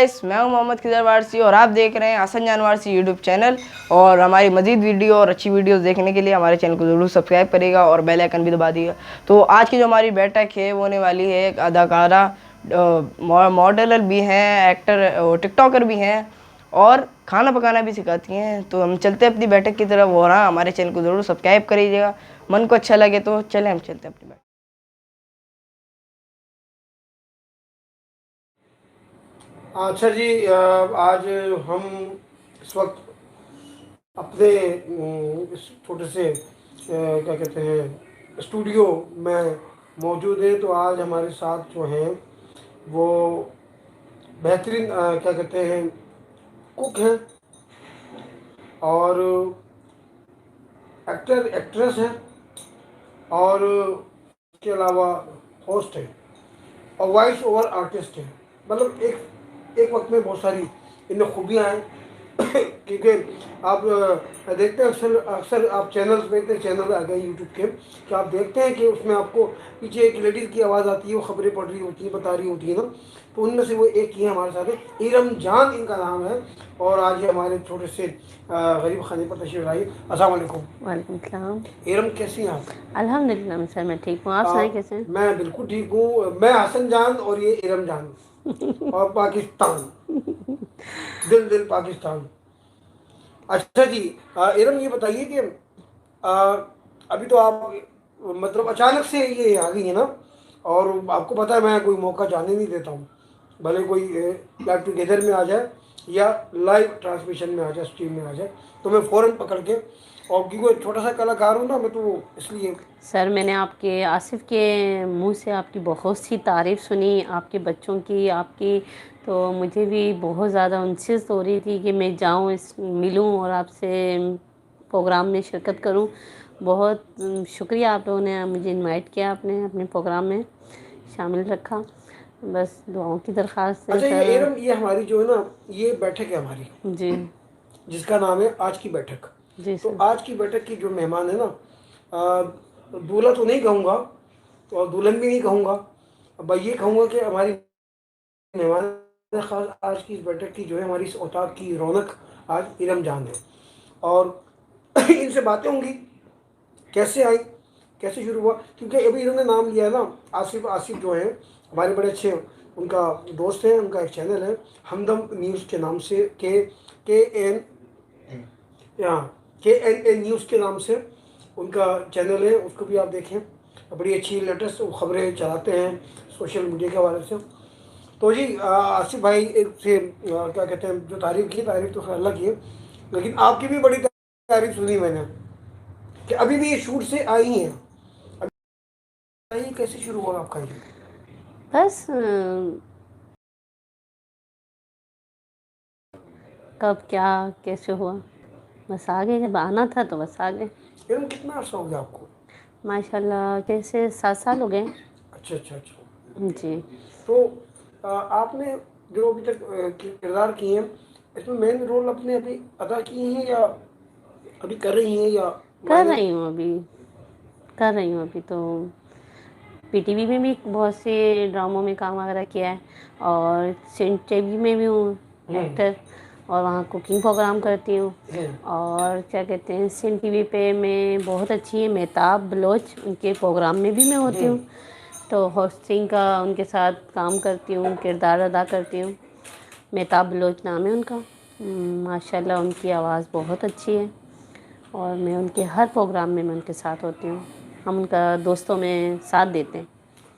Guys, मैं हूं मोहम्मद खिजर वारसी और आप देख रहे हैं हसन जान वारसी यूट्यूब चैनल। और हमारी मज़ीद वीडियो और अच्छी वीडियोस देखने के लिए हमारे चैनल को ज़रूर सब्सक्राइब करिएगा और बेल आइकन भी दबा दीजिएगा। तो आज की जो हमारी बैठक है वो होने वाली है, एक अदाकारा, मॉडलर भी हैं, एक्टर और टिकटॉकर भी हैं और खाना पकाना भी सिखाती हैं। तो हम चलते हैं अपनी बैठक की तरफ और हाँ, हमारे चैनल को ज़रूर सब्सक्राइब करिएगा। मन को अच्छा लगे तो चलें, हम चलते हैं अपनी बैठक। अच्छा जी, आज हम इस वक्त अपने इस छोटे से क्या कहते हैं स्टूडियो में मौजूद हैं। तो आज हमारे साथ जो हैं वो बेहतरीन क्या कहते हैं कुक हैं और एक्टर एक्ट्रेस हैं और इसके अलावा होस्ट हैं और वॉइस ओवर आर्टिस्ट हैं। मतलब एक वक्त में बहुत सारी इनमें खूबियाँ हैं क्योंकि आप देखते हैं अक्सर अक्सर आप चैनल्स पे, इतने चैनल आ गए यूट्यूब के कि आप देखते हैं कि उसमें आपको पीछे एक लेडीज़ की आवाज़ आती है, वो खबरें पढ़ रही होती हैं, बता रही होती है ना। तो उनमें से वो एक ही है हमारे साथ है, इरम जान इनका नाम है। और आज ये हमारे छोटे से गरीब खाने पर तशरीफ आई। अस्सलाम वालेकुम। वालेकुम सलाम। इरम कैसी हैं आप? अल्हम्दुलिल्लाह सर, मैं ठीक हूँ। आप सुनाए कैसे हैं? मैं बिल्कुल ठीक हूँ। मैं हसन जान और ये इरम जान और पाकिस्तान, दिल दिल पाकिस्तान। अच्छा जी, इरम ये बताइए कि आ, अभी तो आप मतलब अचानक से ये आ गई है ना, और आपको पता है मैं कोई मौका जाने नहीं देता हूँ, भले कोई लाइव टुगेदर में आ जाए या लाइव ट्रांसमिशन में आ जाए, स्ट्रीम में आ जाए, तो मैं फ़ौरन पकड़ के, और क्योंकि एक छोटा सा कलाकार हूँ ना मैं, तो इसलिए। सर, मैंने आपके आसिफ के मुंह से आपकी बहुत सी तारीफ़ सुनी, आपके बच्चों की, आपकी। तो मुझे भी बहुत ज़्यादा उनसे हो रही थी कि मैं जाऊँ, इस मिलूँ और आपसे प्रोग्राम में शिरकत करूँ। बहुत शुक्रिया, आप लोगों ने मुझे इनवाइट किया, आपने अपने प्रोग्राम में शामिल रखा। बस दुआओं की दरख्वास्त है अच्छा, ये सर। इरम, ये हमारी जो है ना, ये बैठक है हमारी, जी जिसका नाम है आज की बैठक। जी तो सर। आज की बैठक की जो मेहमान है ना, दूल्हा तो नहीं कहूँगा और दुल्हन भी नहीं कहूँगा, अब ये कहूँगा कि हमारी मेहमान खास आज की इस बैठक की जो है, हमारी इस औताक की रौनक आज इरम जान है। और इनसे बातें होंगी, कैसे आई, कैसे शुरू हुआ, क्योंकि अभी इन्होंने नाम लिया है ना, आसिफ। आसिफ जो है हमारे बड़े अच्छे, उनका दोस्त है, उनका एक चैनल है हमदम न्यूज़ के नाम से, के एन यहाँ KNA न्यूज़ के नाम से उनका चैनल है, उसको भी आप देखें। बड़ी अच्छी लेटेस्ट खबरें चलाते हैं सोशल मीडिया के हवाले से। तो जी, आसिफ भाई एक से क्या कहते हैं, जो तारीफ़ की, तारीफ़ तो खैर अल्लाह की है, लेकिन आपकी भी बड़ी तारीफ़ सुनी मैंने कि अभी भी ये शूट से आई हैं। अभी कैसे शुरू हुआ आपका ये? बस कब क्या कैसे हुआ, बस आ गए। जब आना था तो बस आ गए। फिल्म कितना अर्सा हो गया आपको? माशाल्लाह, कैसे 7 साल हो गए। अच्छा अच्छा अच्छा। जी। तो आपने जो अभी तक किरदार किए हैं, इसमें मेन रोल अपने अभी अदा किए हैं या अभी कर रही हैं, या कर माइनर? रही हूँ अभी, कर रही हूँ अभी तो। पीटीवी में भी बहुत से ड्रामों में काम वगैरह किया है और सेंट टीवी में भी हूँ एक्टर, और वहाँ कुकिंग प्रोग्राम करती हूँ। और क्या कहते हैं, सेंट टीवी पे मैं बहुत अच्छी है, मेहताब बलोच, उनके प्रोग्राम में भी मैं होती हूँ। तो होस्टिंग का उनके साथ काम करती हूँ, किरदार अदा करती हूँ। मेहताब बलोच नाम है उनका। माशाल्लाह उनकी आवाज़ बहुत अच्छी है और मैं उनके हर प्रोग्राम में मैं उनके साथ होती हूँ। हम उनका दोस्तों में साथ देते हैं।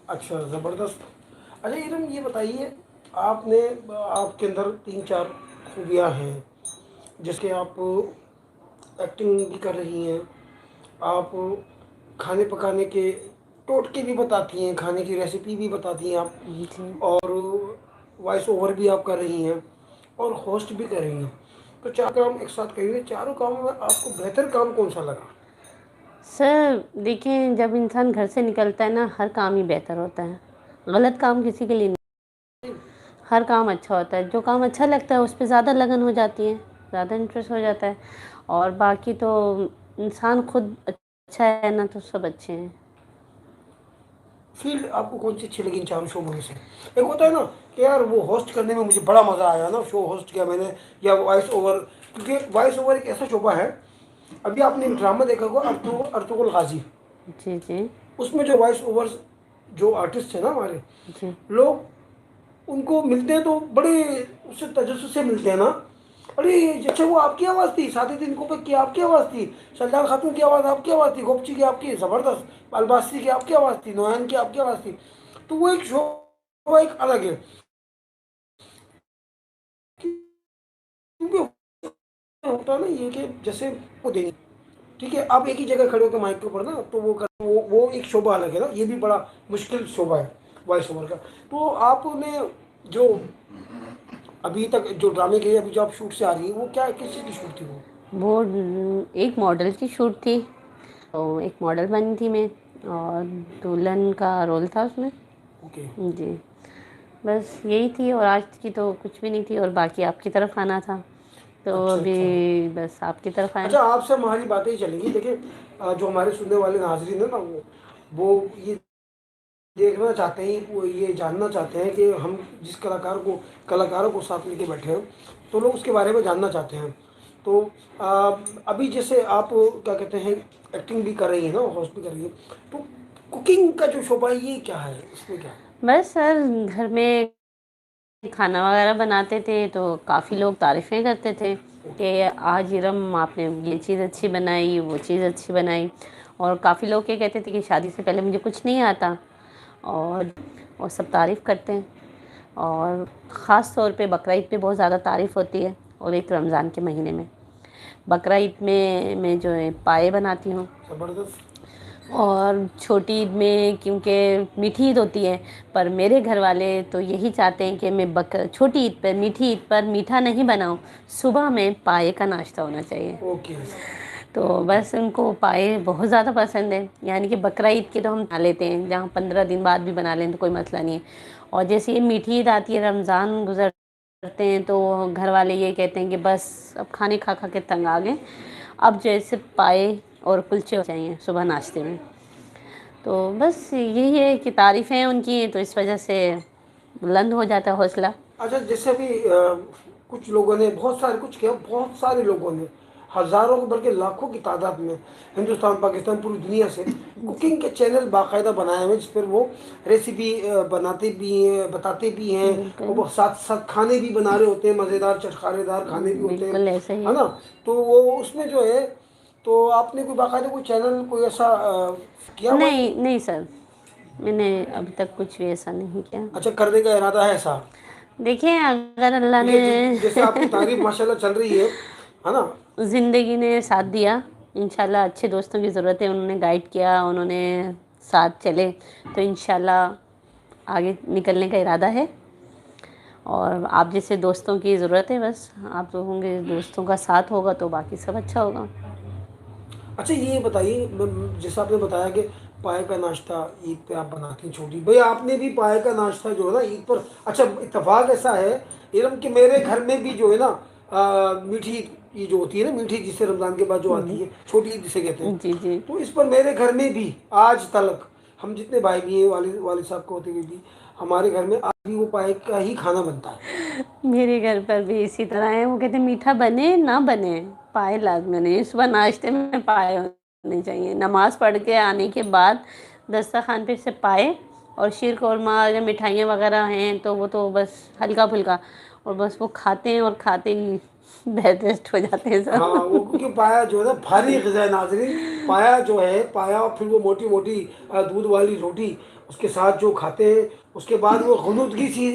अच्छा, ज़बरदस्त। अच्छा इरम, ये बताइए, आपने आपके अंदर 3-4 खूबियाँ हैं, जिसके आप एक्टिंग भी कर रही हैं, आप खाने पकाने के टोटके भी बताती हैं, खाने की रेसिपी भी बताती हैं आप, जी और वॉइस ओवर भी आप कर रही हैं और होस्ट भी कर रही हैं। तो 4 काम एक साथ करिए, चारों कामों में आपको बेहतर काम कौन सा लगा? सर, देखिए, जब इंसान घर से निकलता है ना, हर काम ही बेहतर होता है। गलत काम किसी के लिए नहीं, हर काम अच्छा होता है। जो काम अच्छा लगता है उस पर ज़्यादा लगन हो जाती है, ज़्यादा इंटरेस्ट हो जाता है। और बाकी तो इंसान खुद अच्छा है ना, तो सब अच्छे हैं। फील्ड आपको कौन सी अच्छी लगी इन चारों शोबों में से? एक होता है ना कि यार वो होस्ट करने में मुझे बड़ा मज़ा आया ना, शो होस्ट किया मैंने, या वॉइस ओवर, क्योंकि वॉइस ओवर एक ऐसा शोबा है। अभी आपने एक ड्रामा देखा होगा अर्तुगरुल गाजी, जी जी उसमें जो वॉइस ओवर जो आर्टिस्ट है ना हमारे जी। लोग, उनको मिलते हैं तो बड़े उससे तजस्सुस से मिलते हैं ना। अरे अच्छा वो आपकी आवाज़ थी, साथी दिन को पे की आपकी आवाज़ थी, सल्लाल खातून की आवाज़ आपकी आवाज़ थी, गोपची की आपकी, ज़बरदस्त, अलबासी की आपकी आवाज़ थी, नोयान की आपकी आवाज़ थी। तो वो एक शो एक अलग है, क्योंकि होता है ना ये कि जैसे वो देंगे, ठीक है, आप एक ही जगह खड़े होकर माइक के ऊपर ना, तो वो एक शोभा अलग है ना, ये भी बड़ा मुश्किल शोभा है वॉइस ओवर का। तो आपने जो अभी तक जो ड्रामे के अभी जो आप शूट से आ रही है, वो क्या किस चीज़ की शूट थी वो? वो एक मॉडल की शूट थी, तो एक मॉडल बनी थी मैं, और दुल्हन का रोल था उसमें। ओके। जी, बस यही थी, और आज की तो कुछ भी नहीं थी, और बाकी आपकी तरफ आना था, तो अच्छा अभी अच्छा। बस आपकी तरफ आए। अच्छा आपसे हमारी बातें ही चलेंगी, देखिए जो हमारे सुनने वाले नाजरीन है ना, वो ये देखना चाहते हैं, वो ये जानना चाहते हैं कि हम जिस कलाकारों को साथ लेके बैठे हैं, तो लोग उसके बारे में जानना चाहते हैं। तो आ, अभी जैसे आप क्या कहते हैं, एक्टिंग भी कर रही है ना, होस्ट भी कर रही है, तो कुकिंग का जो शोबा है ये क्या है, इसमें क्या है? बस सर, घर में खाना वगैरह बनाते थे तो काफ़ी लोग तारीफ़ें करते थे कि आज इरम आपने ये चीज़ अच्छी बनाई, वो चीज़ अच्छी बनाई। और काफ़ी लोग ये कहते थे कि शादी से पहले मुझे कुछ नहीं आता, और और सब तारीफ़ करते हैं। और ख़ास तौर पे बकरा ईद पे बहुत ज़्यादा तारीफ़ होती है, और एक रमज़ान के महीने में बकरा ईद में मैं जो है पाए बनाती हूँ। ज़बरदस्त। और छोटी ईद में, क्योंकि मीठी ईद होती है, पर मेरे घर वाले तो यही चाहते हैं कि मैं छोटी ईद पर, मीठी ईद पर मीठा नहीं बनाऊं, सुबह में पाए का नाश्ता होना चाहिए। ओके। तो बस उनको पाए बहुत ज़्यादा पसंद है, यानी कि बकरा ईद के तो हम बना लेते हैं, जहाँ 15 दिन बाद भी बना लें तो कोई मसला नहीं है। और जैसे ये मीठी ईद आती है, रमज़ान गुजरते हैं, तो घर वाले ये कहते हैं कि बस अब खाने खा खा के तंग आ गए, अब जैसे पाए और कुलचे चाहिए सुबह नाश्ते में। तो बस यही है कि तारीफ़ें हैं उनकी, तो इस वजह से बुलंद हो जाता है हौसला। अच्छा जैसे अभी कुछ लोगों ने बहुत सारे कुछ किया, बहुत सारे लोगों ने हज़ारों बल्कि लाखों की तादाद में हिंदुस्तान पाकिस्तान पूरी दुनिया से कुकिंग के चैनल बाकायदा बनाए हुए, जिस पर वो रेसिपी बनाते भी हैं, बताते भी हैं, और बिल्कुल वो साथ साथ खाने भी बना रहे होते हैं, मज़ेदार चटखारेदार खाने भी होते हैं, बिल्कुल ऐसा ही है है। ना? तो वो उसमें जो है, तो आपने कोई बाकायदा कोई चैनल कोई ऐसा किया हुआ है? नहीं नहीं सर, मैंने अभी तक कुछ भी ऐसा नहीं किया। अच्छा करने का इरादा है ऐसा? देखिए अगर अल्लाह ने देखिए जैसे आपकी तारीफ माशाल्लाह चल रही है ना? ज़िंदगी ने साथ दिया, इंशाल्लाह अच्छे दोस्तों की ज़रूरत है, उन्होंने गाइड किया, उन्होंने साथ चले, तो इंशाल्लाह आगे निकलने का इरादा है। और आप जैसे दोस्तों की ज़रूरत है, बस आप लोगों के दोस्तों का साथ होगा तो बाकी सब अच्छा होगा। अच्छा ये बताइए, जैसे आपने बताया कि पाए का नाश्ता ईद पे आप बनाती हैं छोटी भाई, आपने भी पाए का नाश्ता जो है ना ईद पर, अच्छा इत्तेफाक ऐसा है इरम कि मेरे घर में भी जो है ना मीठी ये जो होती है ना, मीठी जिसे रमज़ान के बाद जो आती है, छोटी ईद जिसे कहते हैं, जी जी। तो इस पर मेरे घर में भी आज तक, हम जितने भाई भी हैं, वालिद साहब को होते हुए भी, हमारे घर में आज भी वो पाए का ही खाना बनता है। मेरे घर पर भी इसी तरह है, वो कहते हैं मीठा बने ना बने, पाए लाजमी नहीं, सुबह नाश्ते में पाए होने चाहिए, नमाज पढ़ के आने के बाद दस्तरखान पे से पाए, और शीर कौरमा या मिठाइयाँ वगैरह हैं तो वो तो बस हल्का फुल्का, और बस वो खाते हैं और खाते ही बेहोश हो जाते हैं हाँ सब। वो क्योंकि पाया जो है ना भारी ग़िज़ा है नाज़रीन, पाया जो है, पाया और फिर वो मोटी मोटी दूध वाली रोटी उसके साथ जो खाते हैं, उसके बाद वो गनुदगी सी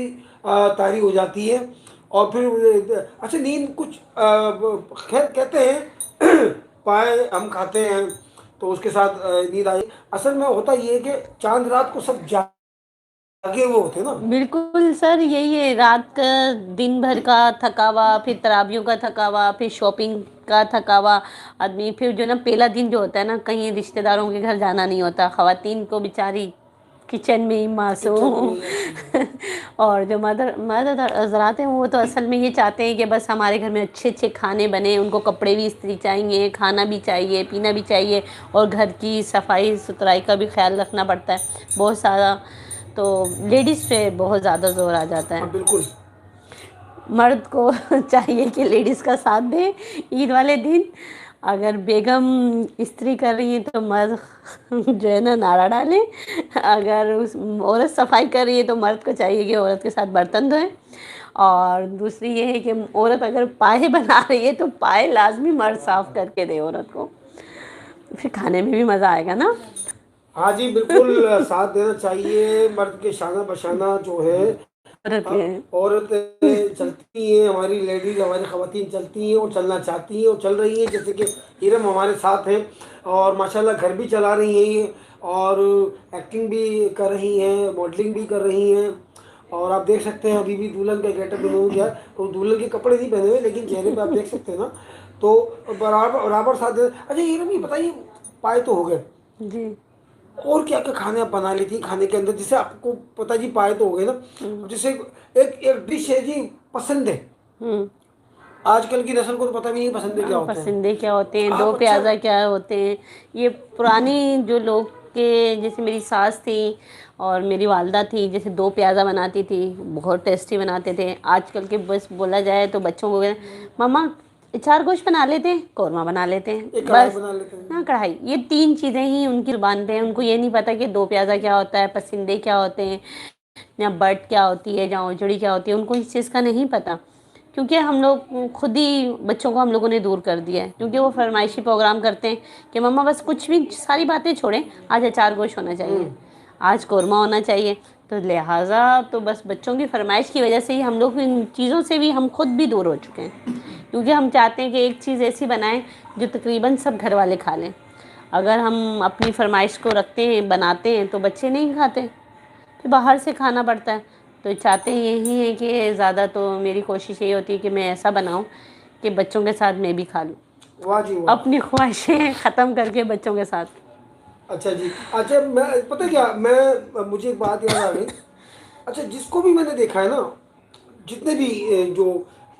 तारी हो जाती है, और फिर अच्छा नींद कुछ खैर कहते हैं पाए हम खाते हैं तो उसके साथ नींद आई, असल में होता ये है कि चांद रात को सब जागे हुए होते हैं ना। बिल्कुल सर, यही है, रात का दिन भर का थकावा, फिर तराबियों का थकावा, फिर शॉपिंग का थकावा, आदमी फिर जो ना पहला दिन जो होता है ना, कहीं रिश्तेदारों के घर जाना नहीं होता, ख़वातीन को बेचारी किचन में ही मासूम। और जो मर्द हजरात हैं वो तो असल में ये चाहते हैं कि बस हमारे घर में अच्छे अच्छे खाने बने, उनको कपड़े भी इस्त्री चाहिए, खाना भी चाहिए, पीना भी चाहिए, और घर की सफाई सुथराई का भी ख्याल रखना पड़ता है बहुत सारा। तो लेडीज़ पे बहुत ज़्यादा जोर आ जाता है। हाँ बिल्कुल। मर्द को चाहिए कि लेडीज़ का साथ दे ईद वाले दिन। अगर बेगम इस्त्री कर रही है तो मर्द जो है ना नारा डाले। अगर उस औरत सफाई कर रही है तो मर्द को चाहिए कि औरत के साथ बर्तन धोए। और दूसरी ये है कि औरत अगर पाए बना रही है तो पाए लाजमी मर्द साफ करके दे औरत को, फिर खाने में भी मज़ा आएगा ना। हाँ जी बिल्कुल, साथ देना चाहिए। मर्द के शाना बशाना जो है, औरत के औरतें चलती हैं, हमारी लेडीज़, हमारी ख़वातीन चलती हैं और चलना चाहती हैं और चल रही हैं। जैसे कि हीरम हमारे साथ हैं और माशाल्लाह घर भी चला रही हैं ये, और एक्टिंग भी कर रही हैं, मॉडलिंग भी कर रही हैं। और आप देख सकते हैं अभी भी दुल्हन का गेटअप इन्होंने किया, तो दुल्हन के कपड़े नहीं पहने हुए लेकिन चेहरे पे आप देख सकते हैं ना, तो बराबर बराबर साथ दे। अच्छा हीरम ये बताइए, पाए तो हो गए, जी। और क्या क्या खाने आप बना लेती हैं खाने के अंदर, जिसे आपको पता जी पाए तो हो गए ना, जैसे एक एक डिश है जी पसंद है, हम्म। आजकल की नस्ल को तो पता भी नहीं पसंद है क्या होते हैं। पसंदे क्या होते हैं, दो आप अच्छा, प्याज़ा क्या होते हैं, ये पुरानी जो लोग के, जैसे मेरी सास थी और मेरी वालदा थी, जैसे दो प्याज़ा बनाती थी, बहुत टेस्टी बनाते थे। आजकल के बस बोला जाए तो बच्चों को मम्मा चार गोश्त बना लेते हैं, कौरमा बना लेते एक हैं कढ़ाई बस। बना लेते हाँ हैं। कढ़ाई, ये तीन चीज़ें ही उनकी ज़ुबान पे हैं। उनको ये नहीं पता कि दो प्याज़ा क्या होता है, पसंदे क्या होते हैं, या बट क्या होती है, या औजड़ी क्या होती है, उनको इस चीज़ का नहीं पता। क्योंकि हम लोग खुद ही बच्चों को हम लोगों ने दूर कर दिया है, क्योंकि वो फरमाइशी प्रोग्राम करते हैं कि मम्मा बस कुछ भी सारी बातें छोड़ें, आज अचार गोश होना चाहिए, आज कौरमा होना चाहिए। तो लिहाजा तो बस बच्चों की फरमाइश की वजह से ही हम लोग इन चीज़ों से भी, हम खुद भी दूर हो चुके हैं। क्योंकि हम चाहते हैं कि एक चीज़ ऐसी बनाएं जो तकरीबन सब घर वाले खा लें। अगर हम अपनी फरमाइश को रखते हैं, बनाते हैं, तो बच्चे नहीं खाते, फिर बाहर से खाना पड़ता है। तो चाहते यही है कि ज़्यादा, तो मेरी कोशिश यही होती है कि मैं ऐसा बनाऊं कि बच्चों के साथ मैं भी खा लूं, वाह जी वाह। अपनी ख्वाहिशें ख़त्म करके बच्चों के साथ। अच्छा जी, अच्छा मैं पता क्या, मैं मुझे एक बात याद आ गई। अच्छा जिसको भी मैंने देखा है ना, जितने भी जो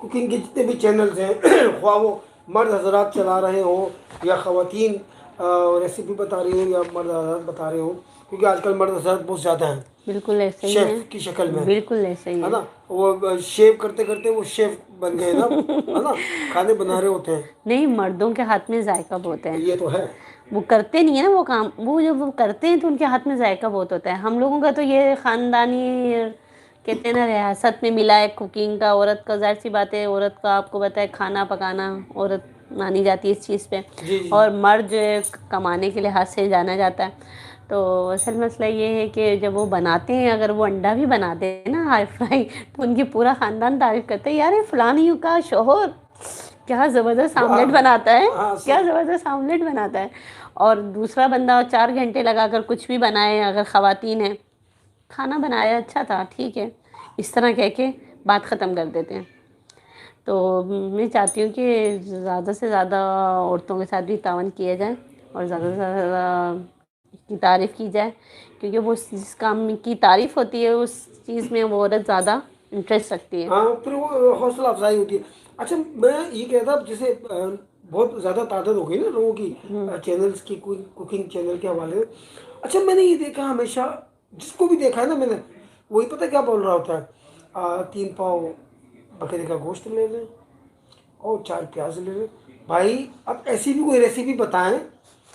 कुकिंग के जितने भी चैनल्स हैं, ख्वाह वो मर्द हजरात चला रहे हो या ख़वातीन रेसिपी बता रही हो या मर्द हजरात बता रहे हो, क्योंकि आजकल मर्द हजरात बहुत ज़्यादा हैं बिल्कुल ऐसे ही शेफ़ की शक्ल है, में, बिल्कुल ऐसे ही है है। ना। वो शेव करते करते वो शेफ़ बन गए ना, है ना, खाने बना रहे होते हैं। नहीं, मर्दों के हाथ में जायका बहुत है। ये तो है। वो करते नहीं है ना वो काम, वो जब वो करते हैं तो उनके हाथ में जायका बहुत होता है। हम लोगों का तो ये ख़ानदानी, कहते हैं ना, रियासत में मिला है कुकिंग का। औरत का जाहिर सी बात है, औरत का आपको पता है खाना पकाना, औरत मानी जाती है इस चीज़ पे। जी जी जी। और मर्द जो है कमाने के लिहाज से जाना जाता है। तो असल मसला ये है कि जब वो बनाते हैं, अगर वो अंडा भी बनाते हैं ना हाई फ्राई, तो उनकी पूरा ख़ानदान तारीफ़ करता है, यार ये फ़लानी का शोहर क्या ज़बरदस्त आमलेट बनाता है, हाँ क्या सर। ज़बरदस्त आमलेट बनाता है। और दूसरा बंदा 4 घंटे लगाकर कुछ भी बनाए, अगर ख़वातीन है, खाना बनाया अच्छा था, ठीक है, इस तरह कह के बात ख़त्म कर देते हैं। तो मैं चाहती हूँ कि ज़्यादा से ज़्यादा औरतों के साथ भी तावन किया जाए और ज़्यादा से ज़्यादा की तारीफ़ की जाए, क्योंकि वो जिस काम की तारीफ़ होती है उस चीज़ में वो औरत ज़्यादा इंटरेस्ट रखती है। हाँ फिर वो हौसला अफजाई होती है। अच्छा मैं ये कहता, जैसे बहुत ज़्यादा तादाद हो गई ना लोगों की चैनल्स की, कुकिंग चैनल के हवाले से। अच्छा मैंने ये देखा हमेशा, जिसको भी देखा है ना मैंने, वही पता क्या बोल रहा होता है, 3 पाव बकरे का गोश्त ले लें और 4 प्याज ले लें। भाई अब ऐसी भी कोई रेसिपी बताएं,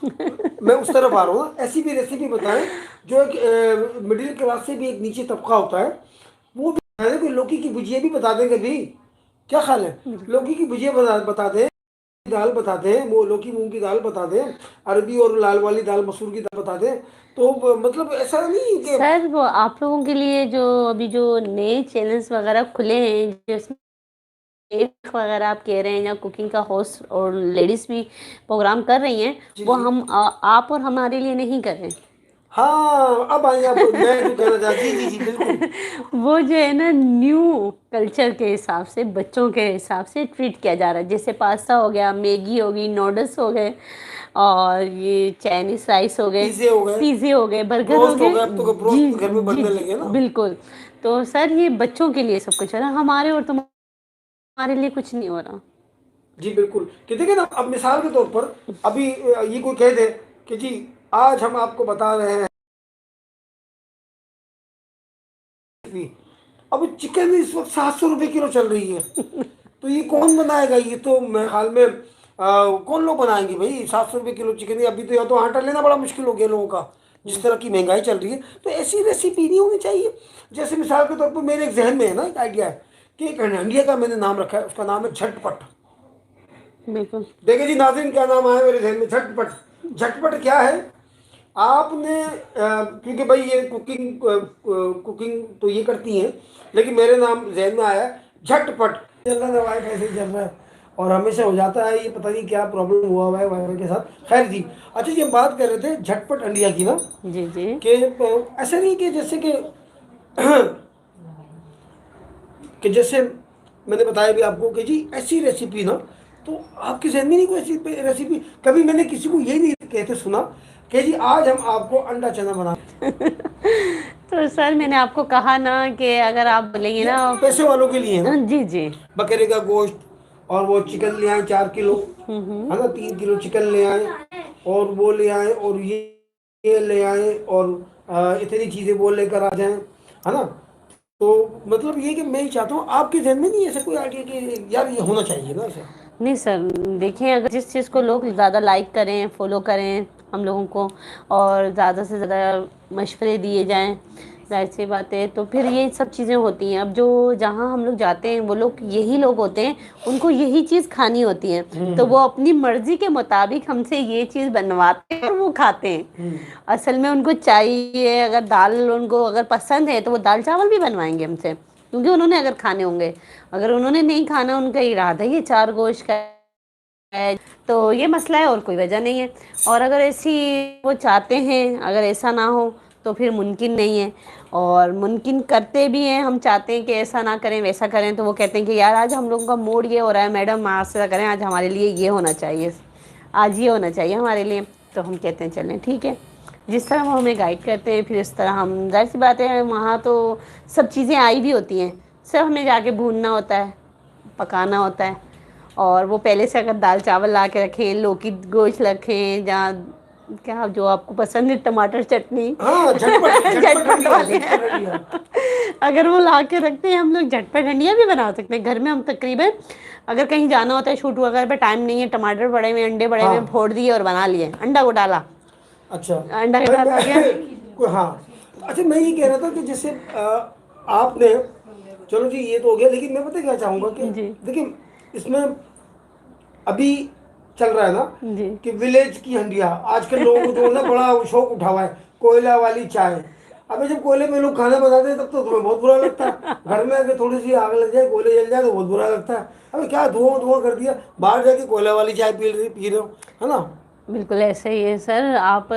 मैं उस तरफ आ रहा हूँ ना, ऐसी भी रेसिपी बताएं जो एक मिडिल क्लास से भी एक नीचे तबका होता है, वो भी बता दें। कोई लौकी की भुजिया भी बता दें कभी, क्या ख्याल है, लौकी की भुजिया बता दें, दाल बता दें, वो लौकी मूंग की दाल बता दें, अरबी और लाल वाली दाल मसूर की दाल बता दें। तो मतलब ऐसा नहीं कि सर वो आप लोगों के लिए जो अभी जो नए चैनल्स वगैरह खुले हैं, जिसमें शेफ वगैरह आप कह रहे हैं, या कुकिंग का होस्ट और लेडीज़ भी प्रोग्राम कर रही हैं, जी वो जी। हम आप और हमारे लिए नहीं कर रहे हैं। हाँ, अब आइए आप, मैं जो कहना चाहता, जी जी जी बिल्कुल। वो जो है ना न्यू कल्चर के हिसाब से बच्चों के हिसाब से ट्रीट किया जा रहा है। जैसे पास्ता हो गया, मैगी हो गई, नूडल्स हो गए, और ये चाइनीज राइस हो गए, पिज्जे हो गए, पिज़्ज़े हो गए, बर्गर हो ब्रोस्ट हो गए। गए, अब तो जी ब्रोस्ट घर में जी बनने जी लगे ना। बिल्कुल। तो सर ये बच्चों के लिए सब कुछ है ना, हमारे और तुम्हारे लिए कुछ नहीं हो रहा। जी बिल्कुल, कि देखिए ना, अब मिसाल के तौर पर अभी ये कोई कह दे कि जी आज हम आपको बता रहे हैं, अब चिकन इस वक्त 700 रुपये किलो चल रही है, तो ये कौन बनाएगा? ये तो मेरे ख्याल में कौन लोग बनाएंगे भाई 700 रुपये किलो चिकन? अभी तो या तो आटा लेना बड़ा मुश्किल हो गया लोगों का, जिस तरह की महंगाई चल रही है। तो ऐसी रेसिपी नहीं होनी चाहिए। जैसे मिसाल के तौर पर मेरे एक जहन में है ना, एक आइडिया है कि एक इंडिया का मैंने नाम रखा है, उसका नाम है झटपट। बिल्कुल। देखिए जी नाज़रीन, क्या नाम आया मेरे जहन में, झटपट। झटपट क्या है? आपने क्योंकि भाई ये कुकिंग तो ये करती हैं, लेकिन मेरे नाम जहन में आया झटपट। चल रहा है वाईफाई ऐसे ही चल रहा है, और हमेशा हो जाता है, ये पता नहीं क्या प्रॉब्लम हुआ हुआ है वाईफाई के साथ। खैर जी, अच्छा जी, हम बात कर रहे थे झटपट इंडिया की ना, जी जी कि ऐसा नहीं कि जैसे कि जैसे मैंने बताया भी आपको कि जी ऐसी रेसिपी ना, तो आपके जहन में नहीं कोई ऐसी रेसिपी? कभी मैंने किसी को ये नहीं कहते सुना कि जी आज हम आपको अंडा चना बना, तो सर मैंने आपको कहा ना कि अगर आप बोलेंगे ये ना। पैसे वालों के लिए है ना। जी जी। बकरे का गोश्त, और वो चिकन ले आए 4 किलो, है ना, 3 किलो चिकन ले आए, और वो ले आए, और ये ले आए, और इतनी चीज़ें वो लेकर आ जाएं, है ना। तो मतलब ये कि मैं ही चाहता हूँ, आपके जहन में नहीं ऐसा कोई आइडिया कि यार ये होना चाहिए ना ऐसा? नहीं सर, देखिए अगर जिस चीज़ को लोग ज़्यादा लाइक करें, फॉलो करें हम लोगों को, और ज़्यादा से ज़्यादा मशवरे दिए जाएं, जाहिर सी बात है तो फिर ये सब चीज़ें होती हैं। अब जो जहाँ हम लोग जाते हैं वो लोग यही लोग होते हैं, उनको यही चीज़ खानी होती है, तो वो अपनी मर्जी के मुताबिक हमसे ये चीज़ बनवाते हैं और वो खाते हैं। असल में उनको चाहिए, अगर दाल उनको अगर पसंद है तो वो दाल चावल भी बनवाएंगे हमसे, क्योंकि उन्होंने अगर खाने होंगे। अगर उन्होंने नहीं खाना, उनका इरादा ही चार गोश्त का है, तो ये मसला है और कोई वजह नहीं है। और अगर ऐसी वो चाहते हैं, अगर ऐसा ना हो तो फिर मुमकिन नहीं है। और मुमकिन करते भी हैं, हम चाहते हैं कि ऐसा ना करें वैसा करें, तो वो कहते हैं कि यार आज हम लोगों का मूड ये हो रहा है मैडम, आज ऐसा करें, आज हमारे लिए ये होना चाहिए, आज ये होना चाहिए हमारे लिए। तो हम कहते हैं चलें ठीक है, जिस तरह वो हमें गाइड करते हैं फिर इस तरह हम, जाहिर सी बात है वहाँ तो सब चीज़ें आई भी होती हैं, सब हमें जाके भूनना होता है, पकाना होता है। और वो पहले से अगर दाल चावल ला के रखें, लौकी गोश्त रखें, जहाँ क्या जो आपको पसंद है, टमाटर चटनी हाँ, झटपट झटपट झटपट इंडिया, वाले झटपट इंडिया। अगर वो ला के रखते हैं, हम लोग झटपट हंडिया भी बना सकते हैं घर में। हम तकरीबन अगर कहीं जाना होता है शूट वगैरह पे, टाइम नहीं है, टमाटर पड़े हुए, अंडे पड़े हुए, हाँ, फोड़ दिए और बना लिए, अंडा को डाला, अच्छा। अंडा के साथ आ गया। हाँ, अच्छा, मैं ये कह रहा था कि जैसे आपने, चलो जी ये तो हो गया, लेकिन मैं पता क्या चाहूँगा कि जी देखिए इसमें अभी चल रहा है ना जी कि विलेज की हंडिया, आजकल लोगों को जो है ना बड़ा शौक उठा हुआ है, कोयला वाली चाय। अबे जब कोयले में लोग खाना बनाते हैं तब तो तुम्हें बहुत बुरा लगता है, घर में अगर थोड़ी सी आग लग जाए, कोयले जल जाए तो बहुत बुरा लगता है। अबे क्या धुआं धुआं कर दिया, बाहर जाके कोयला वाली चाय पी रहे हो, है ना। बिल्कुल ऐसे ही है सर। आप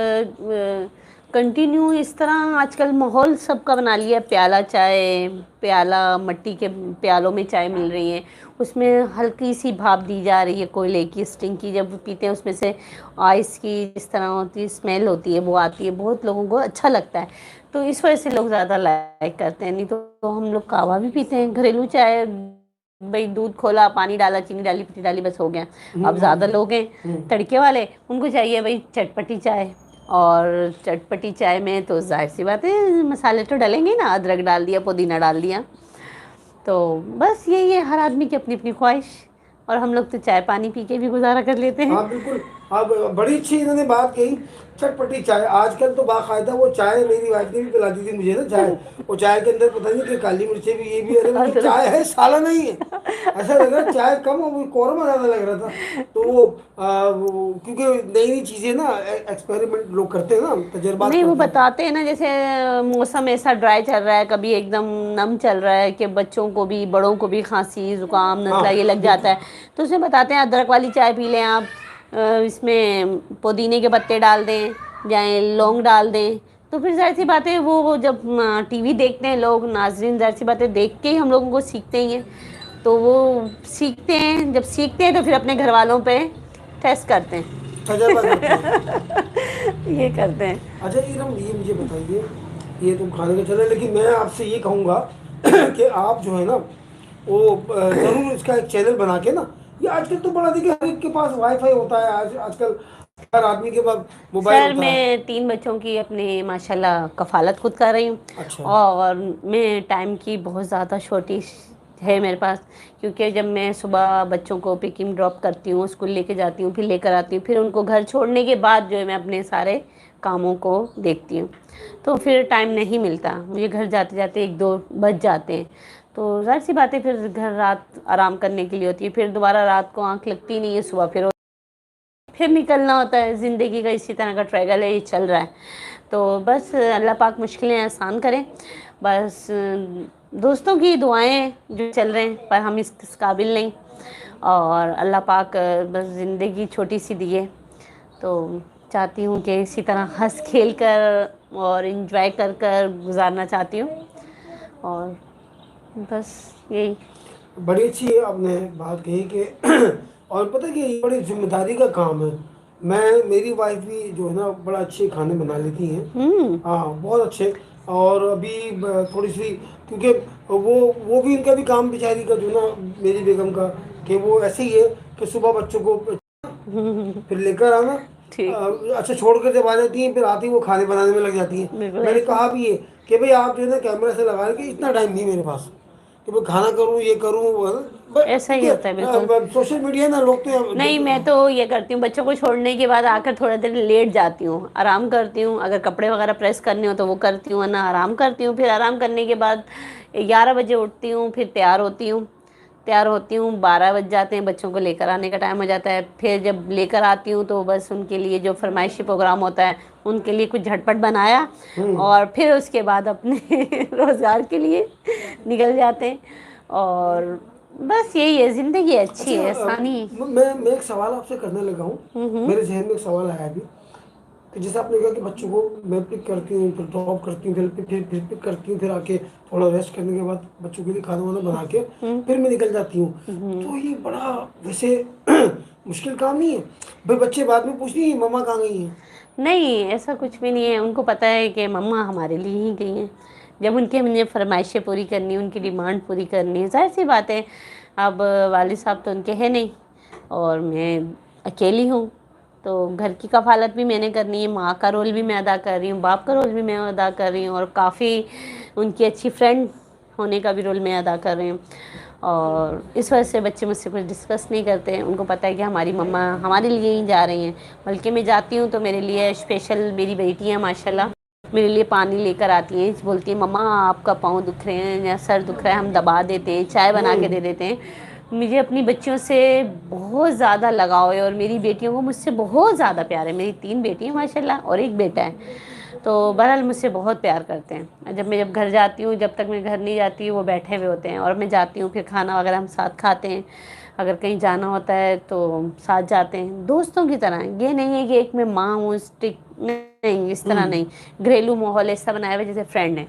कंटिन्यू इस तरह आजकल माहौल सबका बना लिया, प्याला चाय, प्याला मिट्टी के प्यालों में चाय मिल रही है, उसमें हल्की सी भाप दी जा रही है कोयले की, स्टिंग की, जब पीते हैं उसमें से आइस की जिस तरह होती है स्मेल होती है वो आती है, बहुत लोगों को अच्छा लगता है। तो इस वजह से लोग ज़्यादा लाइक करते हैं। नहीं तो हम लोग कहवा भी पीते हैं, घरेलू चाय, भाई दूध खोला, पानी डाला, चीनी डाली, पत्ती डाली, बस हो गया। अब ज़्यादा लोग हैं तड़के वाले, उनको चाहिए भाई चटपटी चाय। और चटपटी चाय में तो जाहिर सी बात है मसाले तो डलेंगे ना, अदरक डाल दिया, पुदीना डाल दिया, तो बस यही है, हर आदमी की अपनी अपनी ख्वाहिश। और हम लोग तो चाय पानी पी के भी गुजारा कर लेते हैं। हाँ बिल्कुल। अब बड़ी अच्छी इन्होंने बात कही, चटपटी चाय। आजकल तो बाकायदा वो चाय मेरी वाइफ ने भी पिलाती थी मुझे ना चाय, वो चाय के अंदर पता नहीं कि काली मिर्चें भी, ये भी, अरे मतलब चाय है साला नहीं है, ऐसा लग रहा है चाय कम और वो कौरमा ज़्यादा लग रहा था। तो वो क्योंकि नई नई चीज़ें ना, एक्सपेरिमेंट लोग करते हैं ना, तजर्बात नहीं वो करते हैं। बताते हैं ना, जैसे मौसम ऐसा ड्राई चल रहा है, कभी एकदम नम चल रहा है कि बच्चों को भी बड़ों को भी खांसी जुकाम हाँ नज़ला ये लग जाता बिल्कुल। है, तो उसमें बताते हैं अदरक वाली चाय पी लें आप, इसमें पुदीने के पत्ते डाल दें या लौंग डाल दें, तो फिर जाहिर सी बात है वो जब टीवी देखते हैं लोग नाज़रीन, जाहिर सी बात है देख के ही हम लोगों को सीखते ही हैं। तो वो सीखते हैं, जब सीखते हैं तो फिर अपने घर वालों पे टेस्ट करते हैं। तजर्बा करते हैं। ये करते हैं। अच्छा इरम, ये मुझे बताइए, ये तुम खाने का चले, लेकिन मैं आपसे ये कहूँगा कि आप जो है ना वो ज़रूर इसका एक चैनल बना के ना, ये आजकल तो बड़ा देखिए हर एक के पास वाईफाई होता है, आजकल हर आदमी के पास मोबाइल सर होता है। मैं 3 बच्चों की अपने माशाल्लाह कफ़ालत खुद कर रही हूँ। अच्छा। और मैं टाइम की बहुत ज़्यादा शॉर्टेज है मेरे पास, क्योंकि जब मैं सुबह बच्चों को पिकिंग ड्रॉप करती हूँ, स्कूल लेके जाती हूँ, फिर लेकर आती हूँ, फिर उनको घर छोड़ने के बाद जो है मैं अपने सारे कामों को देखती हूँ। तो फिर टाइम नहीं मिलता मुझे, घर जाते जाते 1-2 बज जाते हैं। तो ज़ाहिर सी बात है फिर घर रात आराम करने के लिए होती है, फिर दोबारा रात को आँख लगती नहीं है, सुबह फिर निकलना होता है। ज़िंदगी का इसी तरह का ट्रैगल है, ये चल रहा है। तो बस अल्लाह पाक मुश्किलें आसान करें। बस दोस्तों की दुआएं जो चल रहे हैं, पर हम इस काबिल नहीं, और अल्लाह पाक बस ज़िंदगी छोटी सी दी है, तो चाहती हूँ कि इसी तरह हंस खेल कर और इन्जॉय कर कर गुजारना चाहती हूँ। और बस यही। बड़ी अच्छी आपने बात कही कि और पता है कि ये बड़ी जिम्मेदारी का काम है। मैं, मेरी वाइफ भी जो है ना बड़ा अच्छे खाने बना लेती हैं। हाँ बहुत अच्छे। और अभी थोड़ी सी, क्योंकि वो भी, इनका भी काम बेचारी का जो ना, मेरी बेगम का, कि वो ऐसे ही है कि सुबह बच्चों को फिर लेकर आना, ठीक। अच्छा छोड़ कर जब आ जाती हैं, फिर आती ही वो खाने बनाने में लग जाती हैं। बिल्कुल मैंने ऐसा। कहा भी है कि भाई आप जो है ना कैमरा से लगा के, इतना टाइम नहीं मेरे पास कि मैं खाना करूँ ये करूँ, ऐसा ही क्योंकि होता है बिल्कुल। सोशल मीडिया ना, लोग नहीं, मैं तो तो ये करती हूँ, बच्चों को छोड़ने के बाद आकर थोड़ा देर लेट जाती हूँ, आराम करती हूँ। अगर कपड़े वगैरह प्रेस करने हो तो वो करती हूँ, वरना आराम करती हूँ। फिर आराम करने के बाद 11 बजे उठती हूँ, फिर तैयार होती हूँ, 12 बज जाते हैं, बच्चों को लेकर आने का टाइम हो जाता है। फिर जब लेकर आती हूँ तो बस उनके लिए जो फरमाइशी प्रोग्राम होता है उनके लिए कुछ झटपट बनाया, और फिर उसके बाद अपने रोज़गार के लिए निकल जाते हैं। और बस यही है, ज़िंदगी अच्छी अच्छा, है, आसानी है। मैं एक सवाल आपसे करने लगा हूँ, मेरे जहन में एक सवाल आया अभी, कि जैसे आपने कहा कि बच्चों को मैं पिक करती हूँ, फिर ड्रॉप करती हूँ, फिर पिक करती हूँ, फिर आके थोड़ा रेस्ट करने के बाद बच्चों के लिए खाना वाना बना के फिर मैं निकल जाती हूँ। तो ये बड़ा वैसे मुश्किल काम नहीं है भाई? बच्चे बाद में पूछती हैं मम्मा कहाँ गई हैं? नहीं, ऐसा कुछ भी नहीं है। उनको पता है कि मम्मा हमारे लिए ही गई हैं। जब उनकी हमने फरमाइशें पूरी करनी, उनकी डिमांड पूरी करनी है, ज़ाहिर सी बात है। अब वालिद साहब तो उनके हैं नहीं, और मैं अकेली हूँ, तो घर की कफ़ालत भी मैंने करनी है, माँ का रोल भी मैं अदा कर रही हूँ, बाप का रोल भी मैं अदा कर रही हूँ, और काफ़ी उनकी अच्छी फ्रेंड होने का भी रोल मैं अदा कर रही हूँ। और इस वजह से बच्चे मुझसे कुछ डिस्कस नहीं करते हैं। उनको पता है कि हमारी मम्मा हमारे लिए ही जा रही हैं। बल्कि मैं जाती हूँ तो मेरे लिए स्पेशल, मेरी बेटी है माशाल्लाह, मेरे लिए पानी लेकर आती हैं। बोलती है मम्मा आपका पाँव दुख रहे हैं या सर दुख रहा है, हम दबा देते हैं, चाय बना के दे देते हैं। मुझे अपनी बच्चियों से बहुत ज़्यादा लगाव है, और मेरी बेटियों को मुझसे बहुत ज़्यादा प्यार है। मेरी 3 बेटी हैं माशाल्लाह, और 1 बेटा है। तो बहरहाल मुझसे बहुत प्यार करते हैं। जब घर जाती हूँ, जब तक मैं घर नहीं जाती वो बैठे हुए होते हैं, और मैं जाती हूँ फिर खाना वगैरह हम साथ खाते हैं। अगर कहीं जाना होता है तो साथ जाते हैं, दोस्तों की तरह। ये नहीं है कि एक मैं माँ हूँ स्ट्रिक्ट, नहीं, इस तरह नहीं। घरेलू माहौल ऐसा बनाया हुआ है जैसे फ्रेंड है।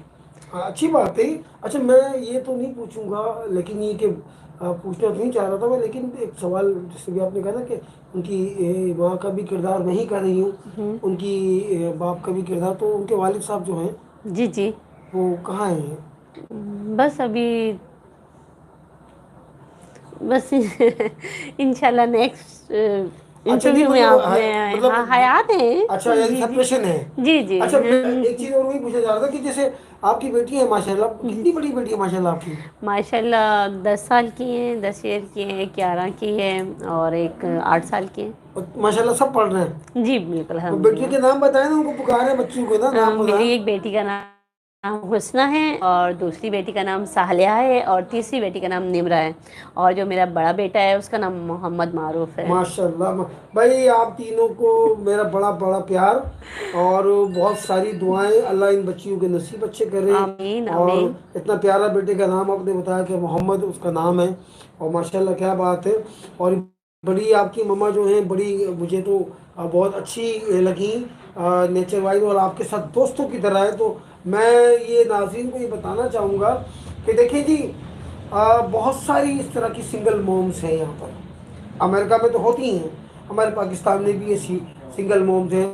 हाँ, अच्छी बात है। अच्छा मैं ये तो नहीं पूछूंगा, लेकिन ये कि पूछना तो नहीं चाह रहा था मैं, लेकिन एक सवाल, जैसे भी आपने कहा ना कि उनकी माँ का भी किरदार मैं ही कर रही हूँ, उनकी बाप का भी किरदार, तो उनके वालिद साहब जो हैं जी जी। वो कहाँ हैं? बस अभी, बस इंशाल्लाह नेक्स्ट अच्छा नहीं, इंटरव्यू में मतलब आप में, हाँ, मतलब हयात हैं। अच्छा, यानी जी जी। सेपरेशन है। जी जी। अच्छा मैं एक चीज़ और वही पूछना चाह रहा था कि जैसे आपकी बेटी है माशाल्लाह, कितनी बड़ी बेटी है माशाल्लाह आपकी? माशाल्लाह 10 साल की हैं, 10 ईयर की है, 11 की है, और एक 8 साल की है। और माशाल्लाह सब पढ़ रहे हैं। जी बिल्कुल, वो बेटियों के अल्हम्दुलिल्लाह। नाम बताए ना, उनको पुकारे बच्चियों को ना, नाम मेरी बताए। एक बेटी का नाम हुस्ना है, और दूसरी बेटी का नाम साहलिया है, और तीसरी बेटी का नाम निमरा है, और जो मेरा बड़ा बेटा है उसका नाम मोहम्मद मारूफ है। माशाल्लाह भाई, आप तीनों को मेरा बड़ा बड़ा प्यार और बहुत सारी दुआएं, अल्लाह इन बच्चियों के नसीब अच्छे करे। आमीन और आमीन। इतना प्यारा बेटे का नाम आपने बताया कि मोहम्मद उसका नाम है, और माशाल्लाह क्या बात है। और बड़ी आपकी मम्मा जो हैं बड़ी मुझे तो बहुत अच्छी लगी नेचर वाइज, और आपके साथ दोस्तों की तरह है। तो मैं ये नाज़रीन को ये बताना चाहूँगा कि देखिए जी, बहुत सारी इस तरह की सिंगल मॉम्स हैं यहाँ पर। अमेरिका में तो होती हैं, हमारे पाकिस्तान में भी ऐसी सिंगल मॉम्स हैं